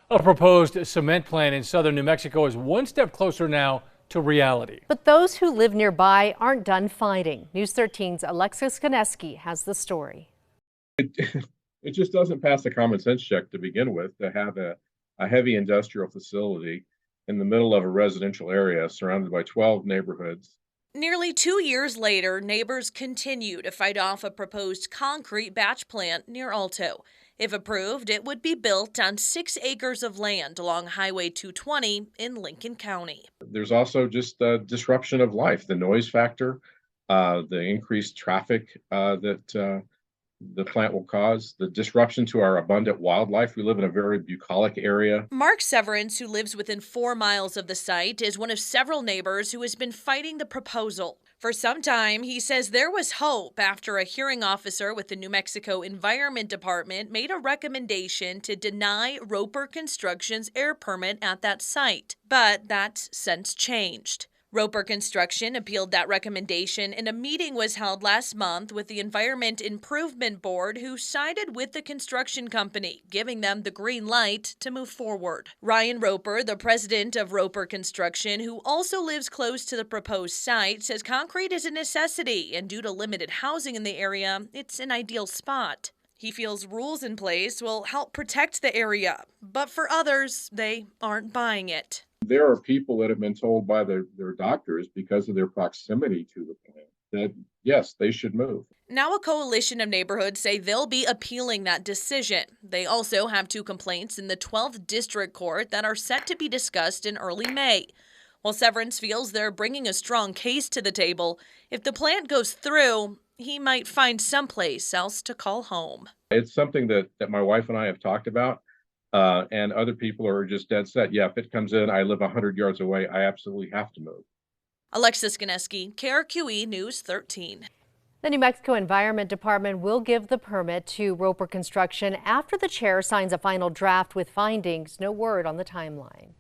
A proposed cement plant in southern New Mexico is one step closer now to reality. But those who live nearby aren't done fighting. News 13's Alexis Koneski has the story. It just doesn't pass the common sense check to begin with to have a heavy industrial facility in the middle of a residential area surrounded by 12 neighborhoods. Nearly 2 years later, neighbors continue to fight off a proposed concrete batch plant near Alto. If approved, it would be built on 6 acres of land along Highway 220 in Lincoln County. There's also just the disruption of life, the noise factor, the increased traffic that the plant will cause, the disruption to our abundant wildlife. We live in a very bucolic area. Mark Severance, who lives within 4 miles of the site, is one of several neighbors who has been fighting the proposal. For some time, he says there was hope after a hearing officer with the New Mexico Environment Department made a recommendation to deny Roper Construction's air permit at that site. But that's since changed. Roper Construction appealed that recommendation, and a meeting was held last month with the Environment Improvement Board, who sided with the construction company, giving them the green light to move forward. Ryan Roper, the president of Roper Construction, who also lives close to the proposed site, says concrete is a necessity, and due to limited housing in the area, it's an ideal spot. He feels rules in place will help protect the area, but for others, they aren't buying it. There are people that have been told by their doctors because of their proximity to the plant that, yes, they should move. Now a coalition of neighborhoods say they'll be appealing that decision. They also have 2 complaints in the 12th District Court that are set to be discussed in early May. While Severance feels they're bringing a strong case to the table, if the plant goes through, he might find someplace else to call home. It's something that my wife and I have talked about. And other people are just dead set. Yeah, if it comes in, I live 100 yards away, I absolutely have to move. Alexis Koneski, KRQE News 13. The New Mexico Environment Department will give the permit to Roper Construction after the chair signs a final draft with findings. No word on the timeline.